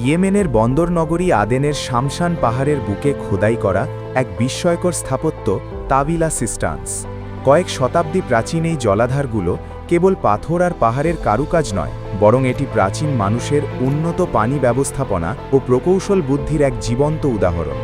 ইয়েমেনের বন্দর নগরী আদেনের শামশান পাহাড়ের বুকে খোদাই করা এক বিস্ময়কর স্থাপত্য তাবিলা সিস্টান্স। কয়েক শতাব্দী প্রাচীন এই জলাধারগুলো কেবল পাথর আর পাহাড়ের কারুকাজ নয়, বরং এটি প্রাচীন মানুষের উন্নত পানি ব্যবস্থাপনা ও প্রকৌশল বুদ্ধির এক জীবন্ত উদাহরণ।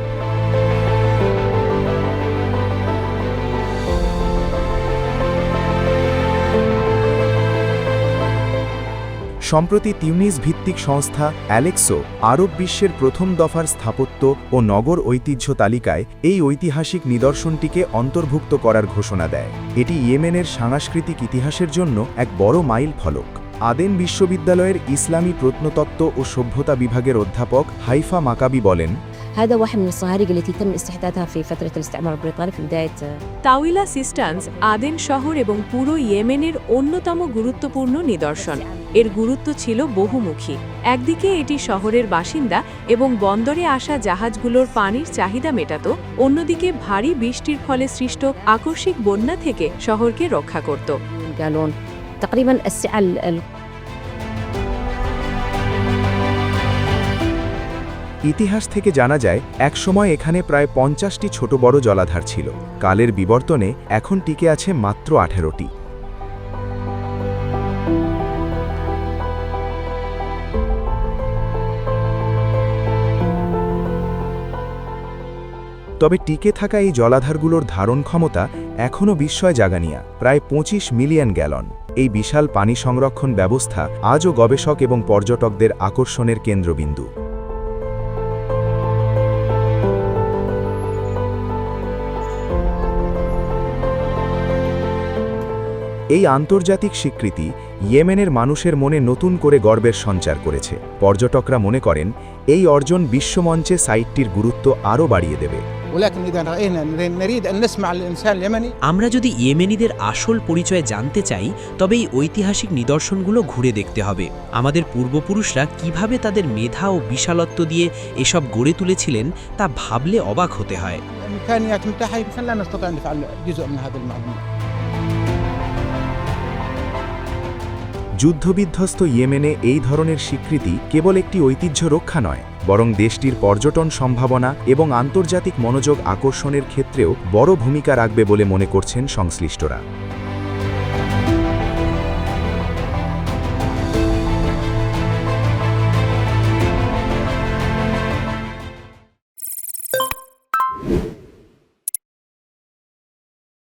সম্প্রতি তিউনিস ভিত্তিক সংস্থা অ্যালেক্সো আরব বিশ্বের প্রথম দফার স্থাপত্য ও নগর ঐতিহ্য তালিকায় এই ঐতিহাসিক নিদর্শনটিকে অন্তর্ভুক্ত করার ঘোষণা দেয়। এটি ইয়েমেনের সাংস্কৃতিক ইতিহাসের জন্য এক বড় মাইল ফলক। আদেন বিশ্ববিদ্যালয়ের ইসলামী প্রত্নতত্ত্ব ও সভ্যতা বিভাগের অধ্যাপক হাইফা মাকাবি বলেন, هذا واحد من الصهاريج التي تم استحداثها في فترة الاستعمار البريطاني في بداية তাওইলা সিস্টান্স আদেন শহর এবং পুরো ইয়েমেনের অন্যতম গুরুত্বপূর্ণ নিদর্শন। এর গুরুত্ব ছিল বহুমুখী। একদিকে এটি শহরের বাসিন্দা এবং বন্দরে আসা জাহাজগুলোর পানির চাহিদা মেটাত, অন্যদিকে ভারী বৃষ্টির ফলে সৃষ্ট আকস্মিক বন্যা থেকে শহরকে রক্ষা করত। قالون تقريبا السعة ইতিহাস থেকে জানা যায় একসময় এখানে প্রায় 50টি ছোট বড় জলাধার ছিল। কালের বিবর্তনে এখন টিকে আছে মাত্র 18টি। তবে টিকে থাকা এই জলাধারগুলোর ধারণ ক্ষমতা এখনও বিস্ময় জাগানিয়া, প্রায় 25 মিলিয়ন গ্যালন। এই বিশাল পানি সংরক্ষণ ব্যবস্থা আজও গবেষক এবং পর্যটকদের আকর্ষণের কেন্দ্রবিন্দু। এই আন্তর্জাতিক স্বীকৃতি ইয়েমেনের মানুষের মনে নতুন করে গর্বের সঞ্চার করেছে। পর্যটকরা মনে করেন এই অর্জন বিশ্বমঞ্চে সাইটটির গুরুত্ব আরও বাড়িয়ে দেবে। আমরা যদি ইয়েমেনিদের আসল পরিচয় জানতে চাই, তবে এই ঐতিহাসিক নিদর্শনগুলো ঘুরে দেখতে হবে। আমাদের পূর্বপুরুষরা কিভাবে তাদের মেধা ও বিশালত্ব দিয়ে এসব গড়ে তুলেছিলেন তা ভাবলে অবাক হতে হয়। যুদ্ধবিধ্বস্ত ইয়েমেনে এই ধরনের স্বীকৃতি কেবল একটি ঐতিহ্য রক্ষা নয়, বরং দেশটির পর্যটন সম্ভাবনা এবং আন্তর্জাতিক মনোযোগ আকর্ষণের ক্ষেত্রেও বড় ভূমিকা রাখবে বলে মনে করছেন সংশ্লিষ্টরা।